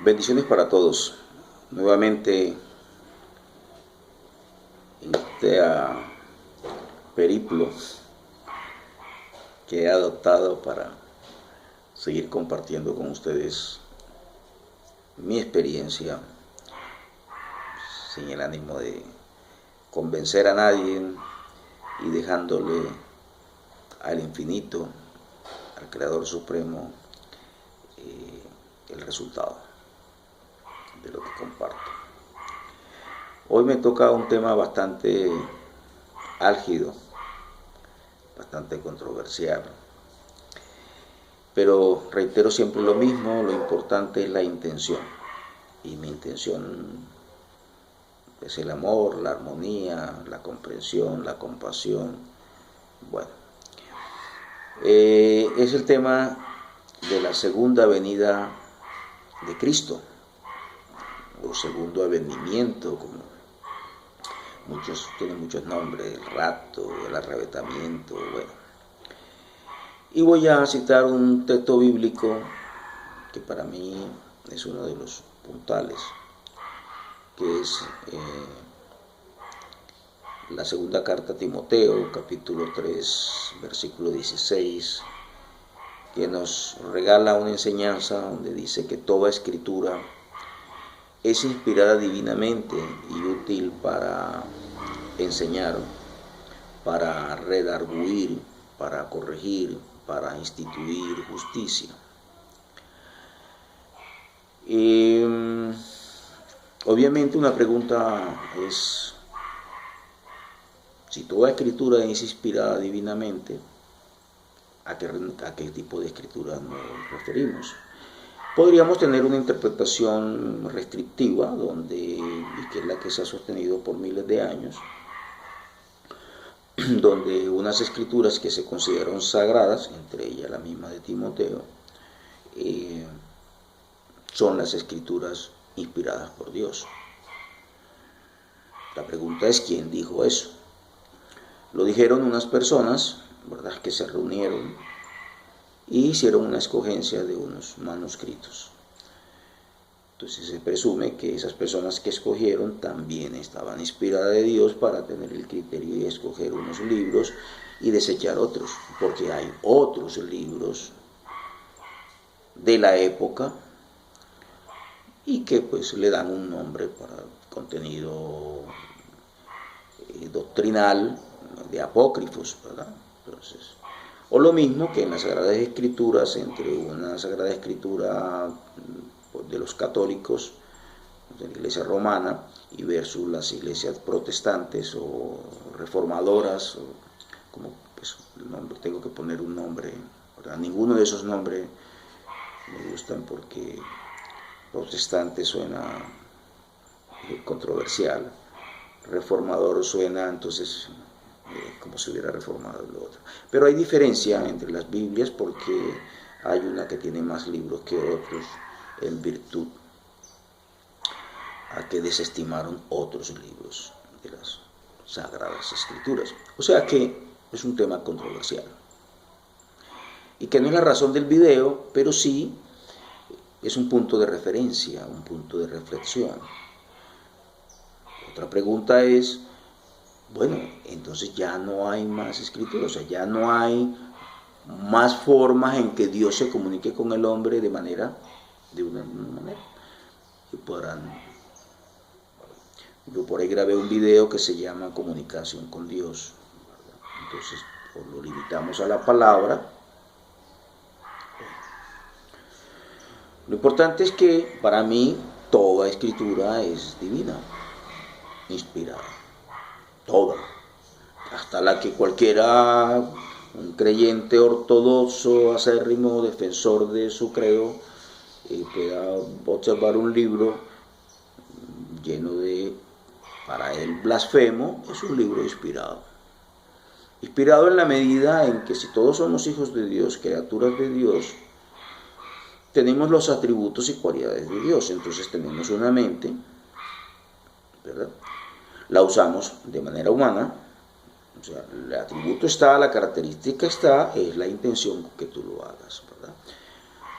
Bendiciones para todos. Nuevamente en este periplo que he adoptado para seguir compartiendo con ustedes mi experiencia sin el ánimo de convencer a nadie y dejándole al infinito, al Creador Supremo, el resultado de lo que comparto. Hoy me toca un tema bastante álgido, bastante controversial, pero reitero siempre lo mismo, lo importante es la intención, y mi intención es el amor, la armonía, la comprensión, la compasión. Bueno, es el tema de la segunda venida de Cristo, o segundo advenimiento, como tiene muchos nombres, el rapto, el arrebatamiento, bueno. Y voy a citar un texto bíblico que para mí es uno de los puntales, que es la segunda carta a Timoteo, capítulo 3, versículo 16, que nos regala una enseñanza donde dice que toda escritura es inspirada divinamente y útil para enseñar, para redarguir, para corregir, para instituir justicia. Obviamente una pregunta es, si toda escritura es inspirada divinamente, ¿a qué tipo de escritura nos referimos? Podríamos tener una interpretación restrictiva, y que es la que se ha sostenido por miles de años, donde unas escrituras que se consideran sagradas, entre ellas la misma de Timoteo, son las escrituras inspiradas por Dios. La pregunta es, ¿quién dijo eso? Lo dijeron unas personas, ¿verdad?, que se reunieron y hicieron una escogencia de unos manuscritos. Entonces se presume que esas personas que escogieron también estaban inspiradas de Dios para tener el criterio de escoger unos libros y desechar otros, porque hay otros libros de la época y que pues le dan un nombre para contenido doctrinal de apócrifos, ¿verdad? Entonces, o lo mismo que en las Sagradas Escrituras, entre una Sagrada Escritura de los católicos, de la Iglesia romana, y versus las iglesias protestantes o reformadoras, o como pues, el nombre, tengo que poner un nombre, ¿verdad? Ninguno de esos nombres me gustan porque protestante suena controversial, reformador suena entonces como si hubiera reformado lo otro. Pero hay diferencia entre las Biblias porque hay una que tiene más libros que otros en virtud a que desestimaron otros libros de las Sagradas Escrituras. O sea que es un tema controversial. Y que no es la razón del video, pero sí es un punto de referencia, un punto de reflexión. Otra pregunta es, bueno, entonces ya no hay más escrituras, o sea, ya no hay más formas en que Dios se comunique con el hombre de una manera. Y yo por ahí grabé un video que se llama Comunicación con Dios, ¿verdad? Entonces, pues lo limitamos a la palabra. Lo importante es que para mí toda escritura es divina, inspirada, toda, hasta la que cualquiera, un creyente ortodoxo, acérrimo, defensor de su credo, pueda observar un libro lleno de, para él, blasfemo. Es un libro inspirado. Inspirado en la medida en que si todos somos hijos de Dios, criaturas de Dios, tenemos los atributos y cualidades de Dios. Entonces tenemos una mente, ¿verdad? La usamos de manera humana. O sea, el atributo está, la característica está, es la intención con que tú lo hagas, ¿verdad?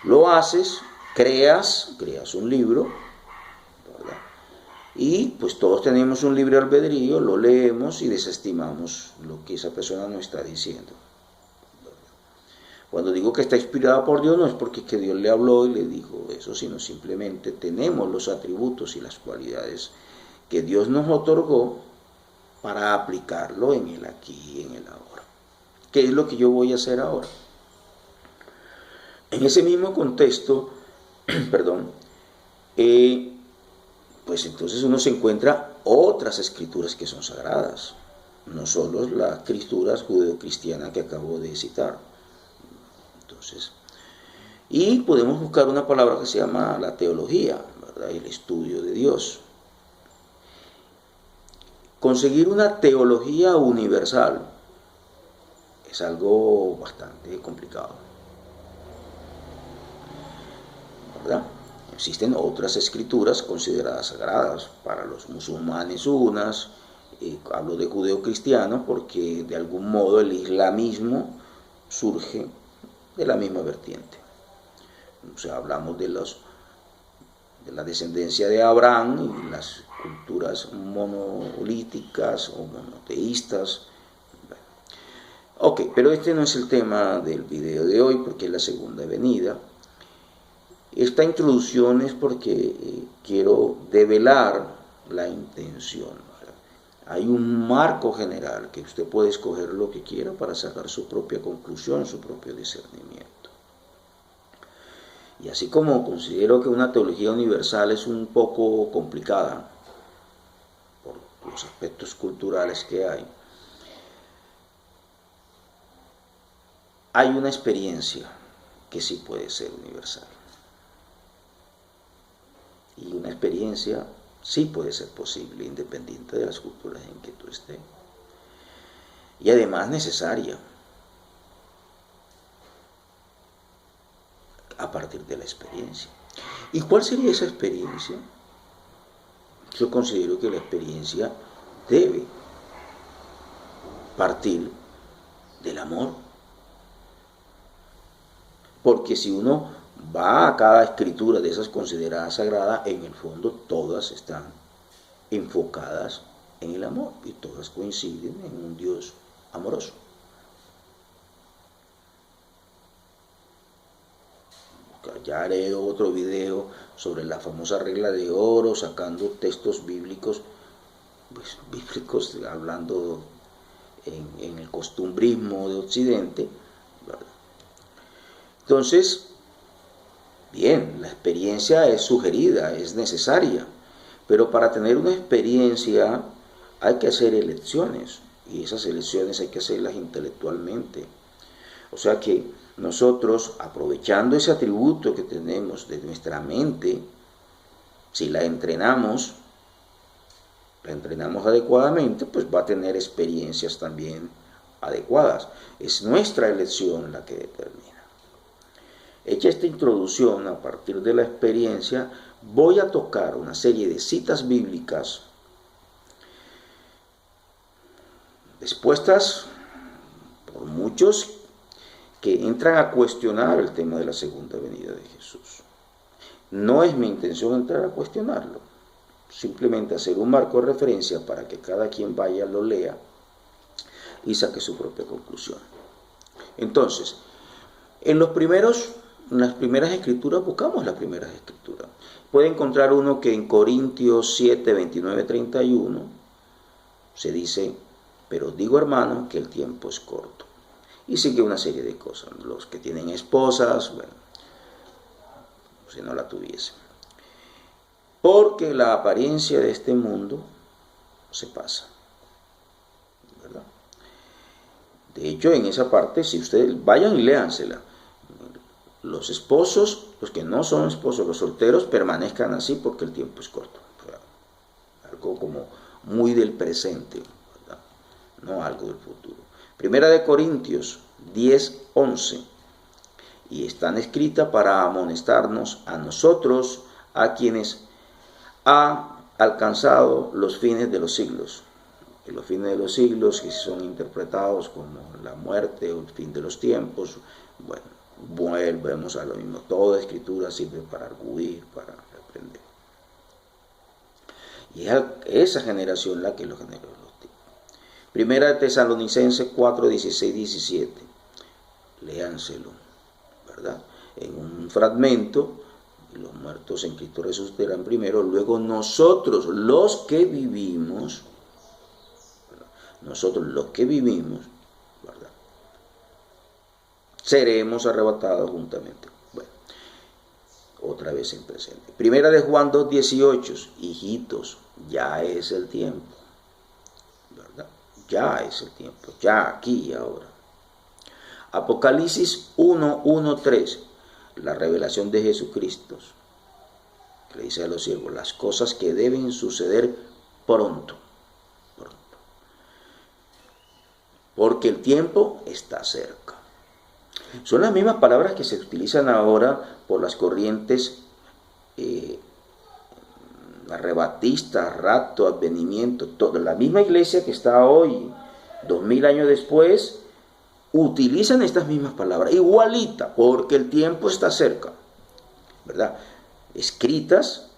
Lo haces creas un libro, ¿verdad? Y pues todos tenemos un libre albedrío, lo leemos y desestimamos lo que esa persona nos está diciendo. Cuando digo que está inspirada por Dios, no es porque que Dios le habló y le dijo eso, sino simplemente tenemos los atributos y las cualidades que Dios nos otorgó para aplicarlo en el aquí y en el ahora. ¿Qué es lo que yo voy a hacer ahora? En ese mismo contexto, pues entonces uno se encuentra otras escrituras que son sagradas, no solo la escritura judeocristiana que acabo de citar. Entonces, y podemos buscar una palabra que se llama la teología, ¿verdad? El estudio de Dios. Conseguir una teología universal es algo bastante complicado, ¿verdad? Existen otras escrituras consideradas sagradas, para los musulmanes unas, hablo de judeo-cristiano porque de algún modo el islamismo surge de la misma vertiente. O sea, hablamos de la descendencia de Abraham y las culturas monolíticas o monoteístas. Ok, pero este no es el tema del video de hoy porque es la segunda venida. Esta introducción es porque quiero develar la intención. Hay un marco general que usted puede escoger lo que quiera para sacar su propia conclusión, su propio discernimiento. Y así como considero que una teología universal es un poco complicada por los aspectos culturales que hay una experiencia que sí puede ser universal. Y una experiencia sí puede ser posible, independiente de las culturas en que tú estés. Y además necesaria, a partir de la experiencia. ¿Y cuál sería esa experiencia? Yo considero que la experiencia debe partir del amor. Porque si uno va a cada escritura de esas consideradas sagradas, en el fondo todas están enfocadas en el amor y todas coinciden en un Dios amoroso. Ya haré otro video sobre la famosa regla de oro, sacando textos bíblicos, pues, bíblicos hablando en el costumbrismo de Occidente, ¿verdad? Entonces, bien, la experiencia es sugerida, es necesaria, pero para tener una experiencia hay que hacer elecciones, y esas elecciones hay que hacerlas intelectualmente. O sea que nosotros, aprovechando ese atributo que tenemos de nuestra mente, si la entrenamos adecuadamente, pues va a tener experiencias también adecuadas. Es nuestra elección la que determina. Hecha esta introducción a partir de la experiencia, voy a tocar una serie de citas bíblicas expuestas por muchos que entran a cuestionar el tema de la segunda venida de Jesús. No es mi intención entrar a cuestionarlo, simplemente hacer un marco de referencia para que cada quien vaya, lo lea y saque su propia conclusión. Entonces, en las primeras escrituras, buscamos las primeras escrituras. Puede encontrar uno que en Corintios 7, 29, 31 se dice: pero digo, hermano, que el tiempo es corto. Y sigue una serie de cosas. Los que tienen esposas, bueno, si no la tuviesen. Porque la apariencia de este mundo se pasa, ¿verdad? De hecho, en esa parte, si ustedes vayan y léansela, los esposos, los que no son esposos, los solteros, permanezcan así porque el tiempo es corto. Algo como muy del presente, ¿verdad? No algo del futuro. Primera de Corintios 10, 11. Y están escritas para amonestarnos a nosotros, a quienes ha alcanzado los fines de los siglos. Que los fines de los siglos, que son interpretados como la muerte o el fin de los tiempos, bueno, Volvemos a lo mismo. Toda escritura sirve para arguir, para reprender. Y es esa generación la que lo generó. Primera de Tesalonicenses 4, 16, 17. Léanselo, ¿verdad? En un fragmento, los muertos en Cristo resucitarán primero, luego nosotros, los que vivimos, ¿verdad? Nosotros los que vivimos, ¿verdad? Seremos arrebatados juntamente. Bueno, otra vez en presente. Primera de Juan 2, 18. Hijitos, ya es el tiempo, ¿verdad? Ya es el tiempo, ya aquí y ahora. Apocalipsis 1, 1, 3. La revelación de Jesucristo, que le dice a los siervos, las cosas que deben suceder pronto, pronto. Porque el tiempo está cerca. Son las mismas palabras que se utilizan ahora por las corrientes arrebatistas, rapto, advenimiento. Toda la misma iglesia que está hoy, 2000 años después, utilizan estas mismas palabras, igualita, porque el tiempo está cerca, ¿verdad? Escritas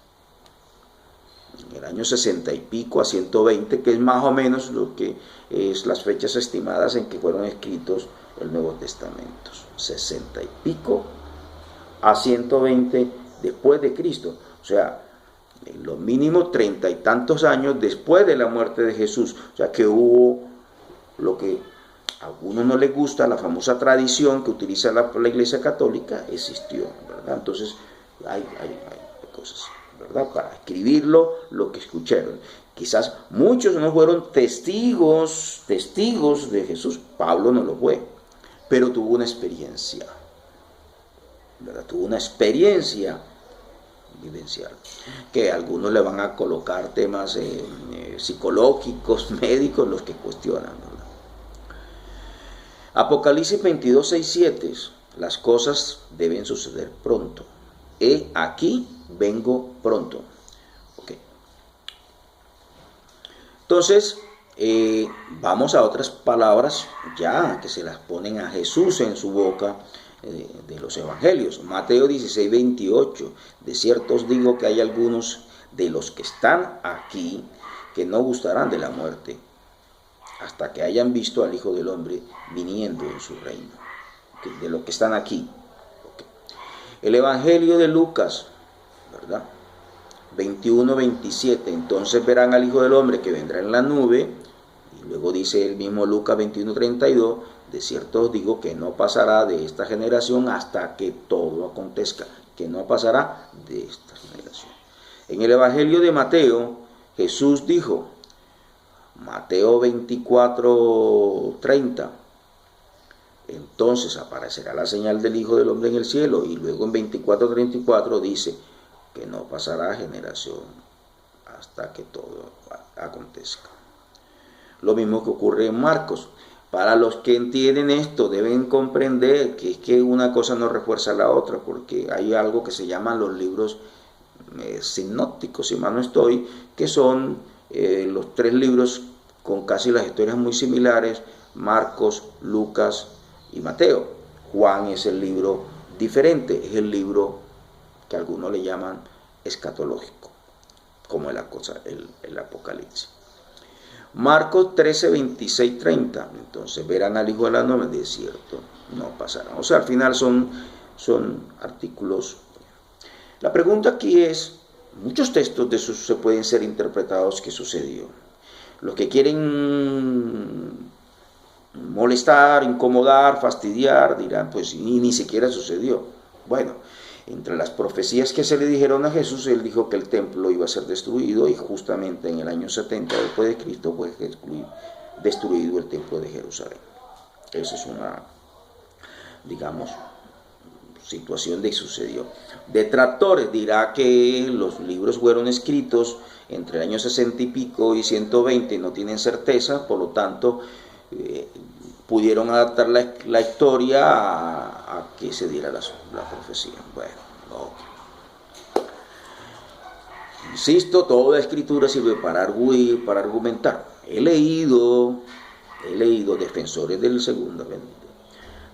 en el año 60 y pico a 120, que es más o menos lo que es las fechas estimadas en que fueron escritos el Nuevo Testamento. 60 y pico a 120 después de Cristo. O sea, en lo mínimo 30 y tantos años después de la muerte de Jesús. O sea, que hubo lo que a algunos no les gusta, la famosa tradición que utiliza la Iglesia Católica, existió, ¿verdad? Entonces, hay cosas, ¿verdad? Para escribirlo, lo que escucharon. Quizás muchos no fueron testigos de Jesús. Pablo no lo fue, pero tuvo una experiencia, ¿verdad? Tuvo una experiencia vivencial, que a algunos le van a colocar temas psicológicos, médicos, los que cuestionan, ¿verdad? Apocalipsis 22, 6, 7. Las cosas deben suceder pronto. He aquí, vengo pronto. Okay. Entonces, vamos a otras palabras ya que se las ponen a Jesús en su boca de los evangelios. Mateo 16, 28. De cierto os digo que hay algunos de los que están aquí que no gustarán de la muerte hasta que hayan visto al Hijo del Hombre viniendo en su reino. De los que están aquí. Okay. El Evangelio de Lucas, ¿verdad? 21, 27. Entonces verán al Hijo del Hombre que vendrá en la nube. Y luego dice el mismo Lucas 21, 32. De cierto os digo que no pasará de esta generación hasta que todo acontezca. Que no pasará de esta generación. En el Evangelio de Mateo, Jesús dijo, Mateo 24, 30. Entonces aparecerá la señal del Hijo del Hombre en el cielo. Y luego en 24, 34 dice que no pasará generación hasta que todo acontezca. Lo mismo que ocurre en Marcos. Para los que entienden esto, deben comprender que es que una cosa no refuerza la otra, porque hay algo que se llaman los libros sinópticos, si mal no estoy, que son los tres libros con casi las historias muy similares, Marcos, Lucas y Mateo. Juan es el libro diferente, es el libro que algunos le llaman escatológico, como el Apocalipsis. Marcos 13, 26, 30. Entonces verán al Hijo de la Nube, de cierto, no pasarán. O sea, al final son artículos. La pregunta aquí es, muchos textos de esos se pueden ser interpretados que sucedió. Los que quieren molestar, incomodar, fastidiar, dirán, pues ni siquiera sucedió. Bueno, entre las profecías que se le dijeron a Jesús, él dijo que el templo iba a ser destruido y justamente en el año 70 después de Cristo fue destruido el templo de Jerusalén. Eso es una, digamos, situación de que sucedió. Detractores dirá que los libros fueron escritos entre el año 60 y pico y 120, no tienen certeza, por lo tanto pudieron adaptar la historia a que se diera la profecía. Bueno, no. Insisto, toda escritura sirve para arguir, para argumentar. He leído defensores del segundo venida,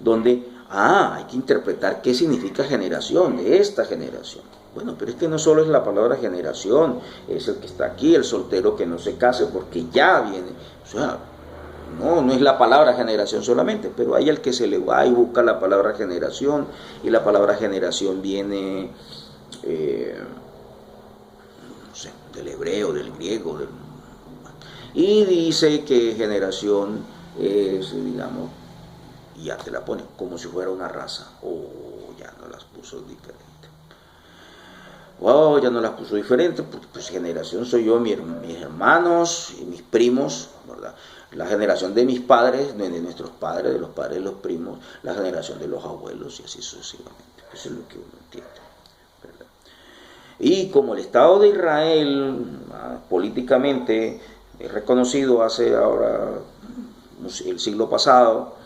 donde Hay que interpretar qué significa generación, de esta generación. Bueno, pero es que no solo es la palabra generación, es el que está aquí, el soltero que no se case porque ya viene. O sea, no es la palabra generación solamente, pero hay el que se le va y busca la palabra generación, y la palabra generación viene, no sé, del hebreo, del griego, y dice que generación es, digamos, y ya te la pone como si fuera una raza. Ya no las puso diferente. Ya no las puso diferente, pues generación soy yo, mis hermanos y mis primos, ¿verdad? La generación de mis padres, de nuestros padres, de los padres de los primos, la generación de los abuelos y así sucesivamente. Eso es lo que uno entiende, ¿verdad? Y como el Estado de Israel políticamente es reconocido hace ahora el siglo pasado,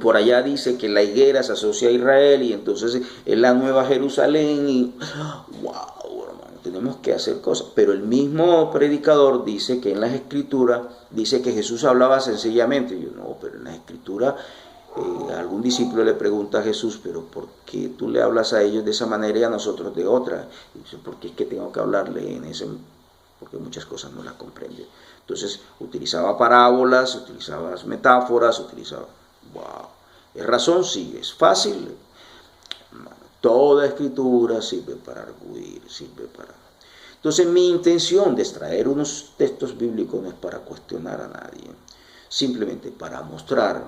por allá dice que la higuera se asocia a Israel y entonces es la nueva Jerusalén y wow, hermano, tenemos que hacer cosas. Pero el mismo predicador dice que en las escrituras dice que Jesús hablaba sencillamente. Y yo, no, pero en las escrituras algún discípulo le pregunta a Jesús, pero ¿por qué tú le hablas a ellos de esa manera y a nosotros de otra? Y dice, porque es que tengo que hablarle en ese, porque muchas cosas no las comprende. Entonces utilizaba parábolas, utilizaba metáforas, utilizaba... Wow. ¿Es razón? Sí. ¿Es fácil? Toda escritura sirve para arguir, sirve para... Entonces mi intención de extraer unos textos bíblicos no es para cuestionar a nadie, simplemente para mostrar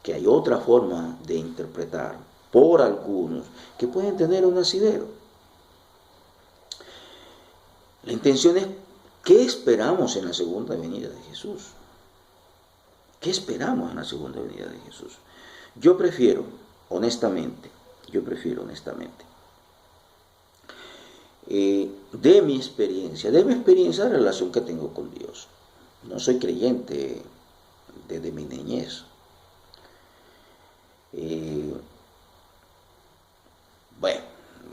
que hay otra forma de interpretar por algunos que pueden tener un asidero. La intención es, ¿qué esperamos en la segunda venida de Jesús? ¿Qué esperamos en la segunda venida de Jesús? Yo prefiero, honestamente, de mi experiencia de relación que tengo con Dios. No soy creyente desde mi niñez. Bueno,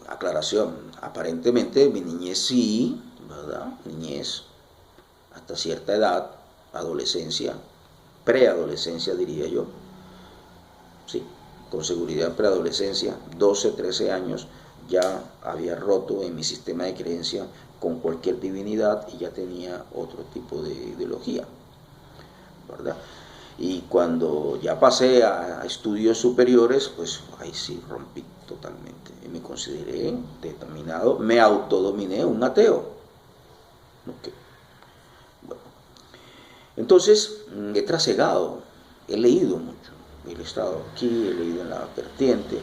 aclaración, aparentemente mi niñez sí, ¿verdad? Niñez hasta cierta edad, adolescencia, preadolescencia diría yo, sí, con seguridad preadolescencia, 12, 13 años, ya había roto en mi sistema de creencia con cualquier divinidad y ya tenía otro tipo de ideología, ¿verdad? Y cuando ya pasé a estudios superiores, pues ahí sí rompí totalmente y me consideré determinado, me autodominé un ateo. Okay. Bueno. Entonces he trasegado, he leído mucho, he estado aquí, he leído en la vertiente,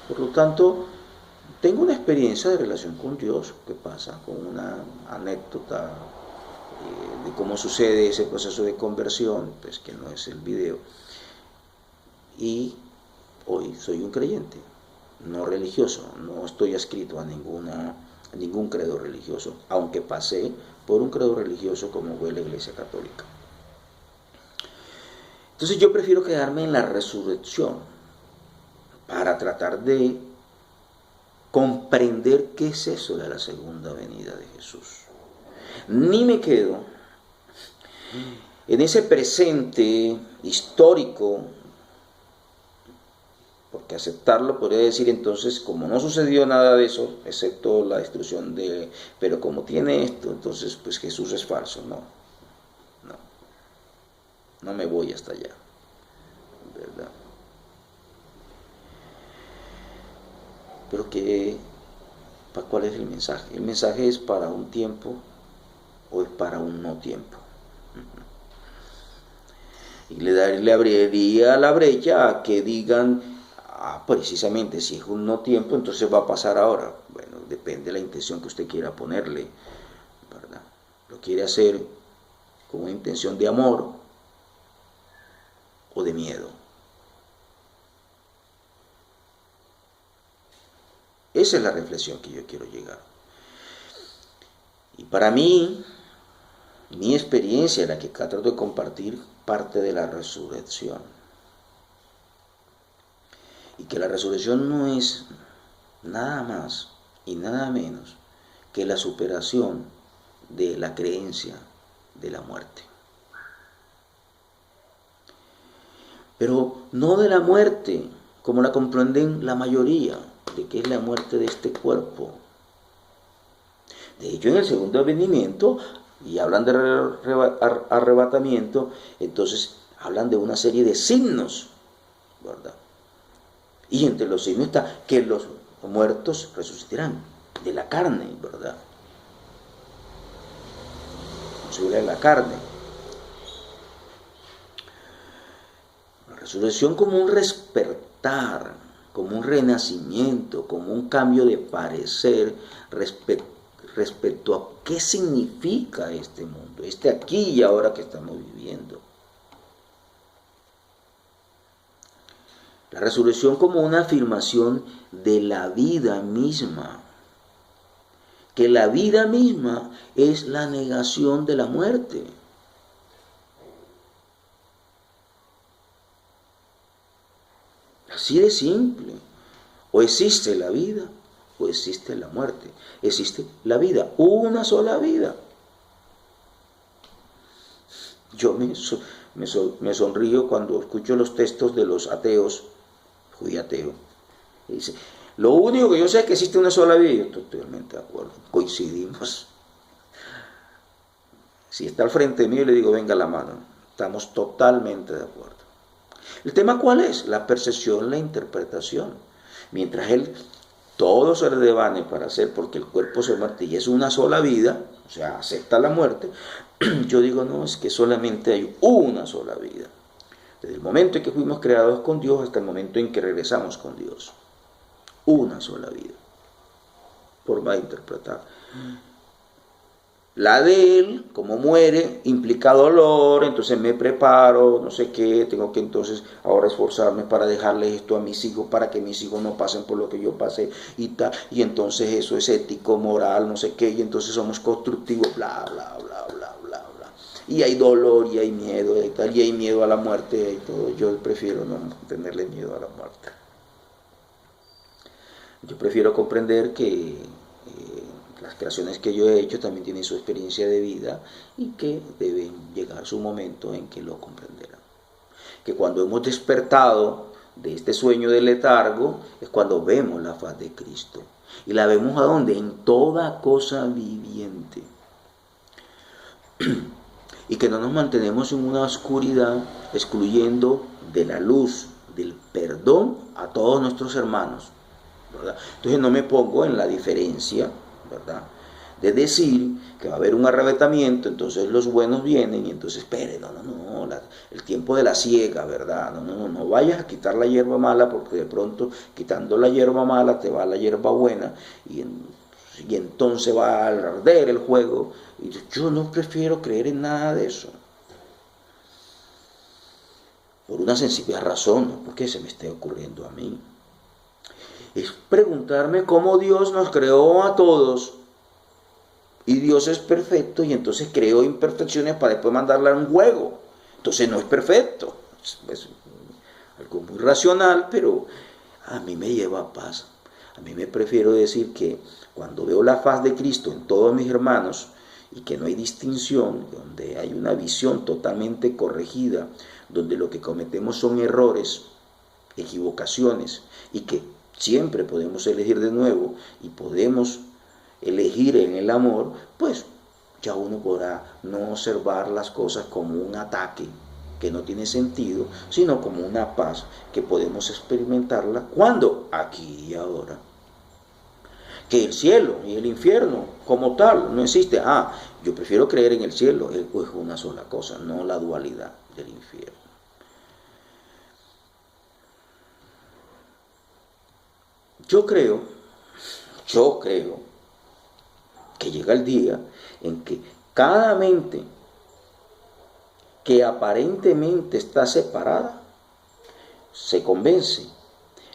por lo tanto tengo una experiencia de relación con Dios. ¿Qué pasa? Con una anécdota de cómo sucede ese proceso de conversión, pues que no es el video. Y hoy soy un creyente, no religioso, no estoy adscrito a ningún credo religioso, aunque pasé por un credo religioso como fue la Iglesia Católica. Entonces yo prefiero quedarme en la resurrección para tratar de comprender qué es eso de la segunda venida de Jesús. Ni me quedo en ese presente histórico, porque aceptarlo podría decir entonces, como no sucedió nada de eso, excepto la destrucción de... Pero como tiene esto, entonces pues Jesús es falso. No me voy hasta allá, ¿verdad? Pero ¿cuál es el mensaje? El mensaje es para un tiempo o es para un no tiempo. Y le abriría la brecha a que digan, precisamente si es un no tiempo, entonces va a pasar ahora. Bueno, depende de la intención que usted quiera ponerle, ¿verdad? ¿Lo quiere hacer con una intención de amor o de miedo? Esa es la reflexión que yo quiero llegar. Y para mí, mi experiencia, la que trato de compartir, parte de la resurrección. Y que la resurrección no es nada más y nada menos que la superación de la creencia de la muerte. pero no de la muerte, como la comprenden la mayoría, de que es la muerte de este cuerpo. De hecho, en el segundo venimiento, y hablan de arrebatamiento, entonces hablan de una serie de signos, ¿verdad? Y entre los signos está que los muertos resucitarán de la carne, ¿verdad? Sobre la carne. La resurrección como un despertar, como un renacimiento, como un cambio de parecer respecto a qué significa este mundo, este aquí y ahora que estamos viviendo. La resurrección como una afirmación de la vida misma, que la vida misma es la negación de la muerte. Así de simple. O existe la vida o existe la muerte. Existe la vida, una sola vida. Yo me sonrío cuando escucho los textos de los ateos. Fui ateo. Y dice, lo único que yo sé es que existe una sola vida. Yo estoy totalmente de acuerdo. Coincidimos. Si está al frente mío, le digo, venga la mano. Estamos totalmente de acuerdo. ¿El tema cuál es? La percepción, la interpretación. Mientras él todo se le devane para hacer, porque el cuerpo se muere y es una sola vida, o sea, acepta la muerte, yo digo, no, es que solamente hay una sola vida. Desde el momento en que fuimos creados con Dios hasta el momento en que regresamos con Dios. Una sola vida. Forma de interpretar. La de él, como muere, implica dolor, entonces me preparo, no sé qué, tengo que entonces ahora esforzarme para dejarle esto a mis hijos, para que mis hijos no pasen por lo que yo pasé y tal, y entonces eso es ético, moral, no sé qué, y entonces somos constructivos, bla, bla, bla, bla, bla, bla. Y hay dolor, y hay miedo, y tal, y hay miedo a la muerte y todo. Yo prefiero no tenerle miedo a la muerte. Yo prefiero comprender que las creaciones que yo he hecho también tienen su experiencia de vida y que deben llegar su momento en que lo comprenderán. Que cuando hemos despertado de este sueño de letargo es cuando vemos la faz de Cristo. ¿Y la vemos a dónde? En toda cosa viviente. Y que no nos mantenemos en una oscuridad excluyendo de la luz, del perdón a todos nuestros hermanos, ¿verdad? Entonces no me pongo en la diferencia, ¿verdad?, de decir que va a haber un arrebatamiento, entonces los buenos vienen y entonces espere, no, el tiempo de la siega, ¿verdad? No vayas a quitar la hierba mala porque de pronto quitando la hierba mala te va la hierba buena y entonces va a arder el juego. Y yo no prefiero creer en nada de eso. Por una sencilla razón, no porque se me esté ocurriendo a mí. Es preguntarme cómo Dios nos creó a todos. Y Dios es perfecto y entonces creó imperfecciones para después mandarla a un juego. Entonces no es perfecto. Es algo muy racional, pero a mí me lleva a paz. A mí me prefiero decir que cuando veo la faz de Cristo en todos mis hermanos y que no hay distinción, donde hay una visión totalmente corregida, donde lo que cometemos son errores, equivocaciones y que siempre podemos elegir de nuevo y podemos elegir en el amor, pues ya uno podrá no observar las cosas como un ataque que no tiene sentido, sino como una paz que podemos experimentarla cuando, aquí y ahora. Que el cielo y el infierno como tal no existe. Yo prefiero creer en el cielo, es una sola cosa, no la dualidad del infierno. Yo creo que llega el día en que cada mente que aparentemente está separada se convence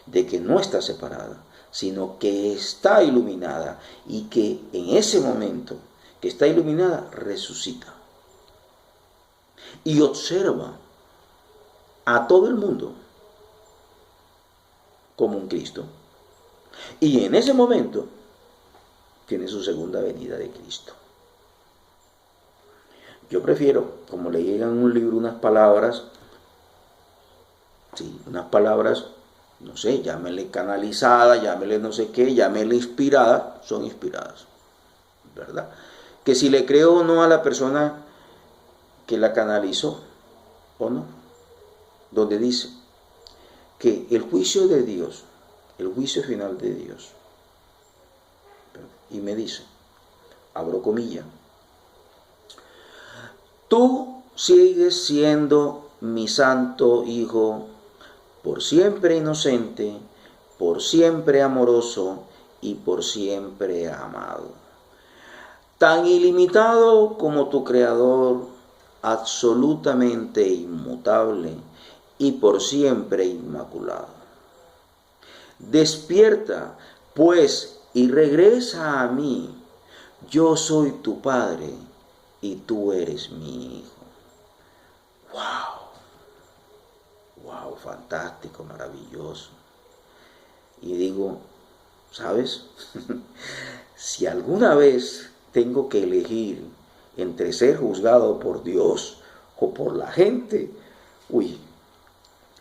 de que no está separada, sino que está iluminada y que en ese momento que está iluminada resucita y observa a todo el mundo como un Cristo. Y en ese momento tiene su segunda venida de Cristo. Yo prefiero, como leí en un libro unas palabras Sí, unas palabras, no sé, llámele canalizada, llámele no sé qué, llámele inspirada, son inspiradas, ¿verdad? Que si le creo o no a la persona que la canalizó o no, donde dice que el juicio de Dios, el juicio final de Dios, y me dice, abro comillas, tú sigues siendo mi santo hijo, por siempre inocente, por siempre amoroso y por siempre amado. Tan ilimitado como tu creador, absolutamente inmutable y por siempre inmaculado. Despierta, pues, y regresa a mí. Yo soy tu padre y tú eres mi hijo. ¡Wow! ¡Wow! Fantástico, maravilloso. Y digo, ¿sabes? Si alguna vez tengo que elegir entre ser juzgado por Dios o por la gente, uy,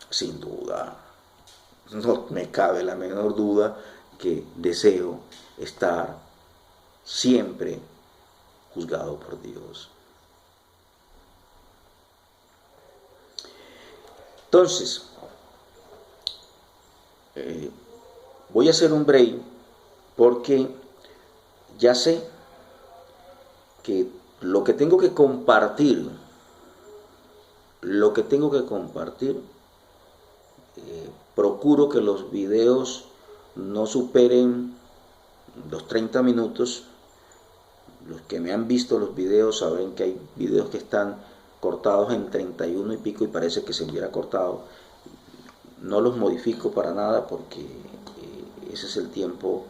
sin duda, no me cabe la menor duda que deseo estar siempre juzgado por Dios. Entonces, voy a hacer un break porque ya sé que lo que tengo que compartir, procuro que los videos no superen los 30 minutos. Los que me han visto los videos saben que hay videos que están cortados en 31 y pico y parece que se hubiera cortado. No los modifico para nada porque ese es el tiempo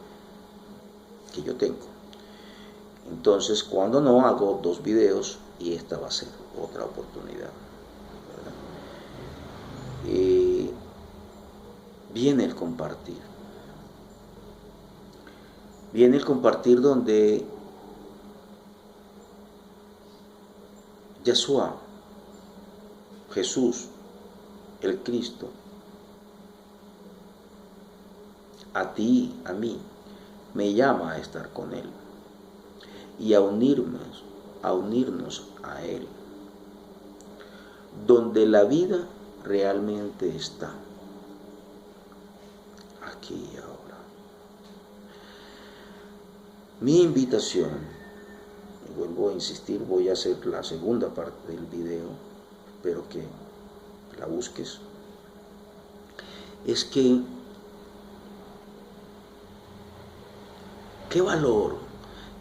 que yo tengo. Entonces, cuando no, hago 2 videos y esta va a ser otra oportunidad. Viene el compartir. Viene el compartir donde Yeshua, Jesús, el Cristo, a ti, a mí, me llama a estar con Él y a unirnos a Él, donde la vida realmente está, aquí y ahora. Mi invitación, y vuelvo a insistir, voy a hacer la segunda parte del video, espero que la busques, es que ¿qué valor,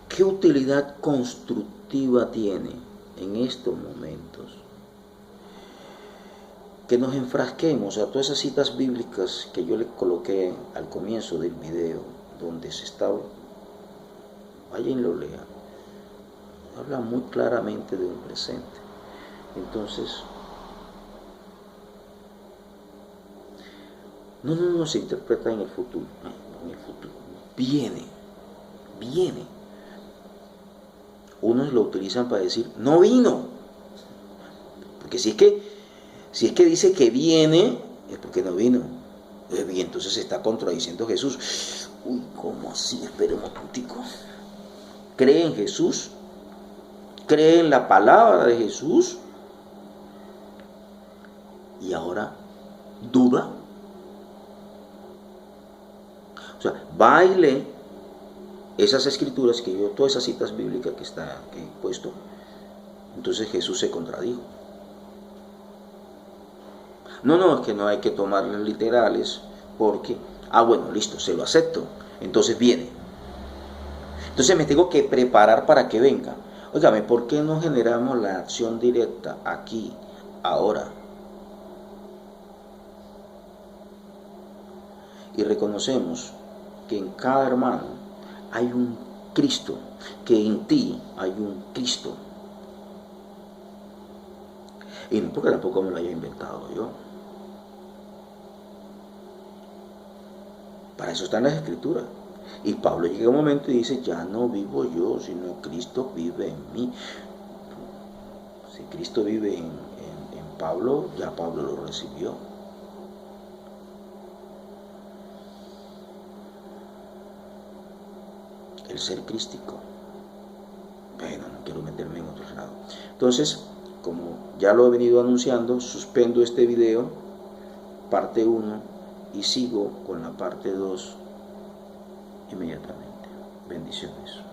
qué utilidad constructiva tiene en estos momentos que nos enfrasquemos a todas esas citas bíblicas que yo le coloqué al comienzo del video, donde se está, vayan y lo lean, habla muy claramente de un presente? Entonces, no se interpreta en el futuro, en el futuro viene. Unos lo utilizan para decir, no vino. Porque si es que dice que viene, es porque no vino. Y entonces se está contradiciendo Jesús. Uy, ¿cómo así? Esperemos un puntico. ¿Cree en Jesús? ¿Cree en la palabra de Jesús? Y ahora duda. O sea, baile esas escrituras que yo, todas esas citas bíblicas que he puesto, entonces Jesús se contradijo. No, es que no hay que tomarlas literales porque, bueno, listo, se lo acepto, entonces viene. Entonces me tengo que preparar para que venga. Óigame, ¿por qué no generamos la acción directa aquí, ahora? Y reconocemos que en cada hermano hay un Cristo, que en ti hay un Cristo. Y no porque tampoco me lo haya inventado yo. Para eso están las escrituras. Y Pablo llega un momento y dice, ya no vivo yo, sino Cristo vive en mí. Si Cristo vive en Pablo, ya Pablo lo recibió. el ser crístico. Bueno, no quiero meterme en otro lado. Entonces, como ya lo he venido anunciando, suspendo este video, parte 1, y sigo con la parte 2 inmediatamente. Bendiciones.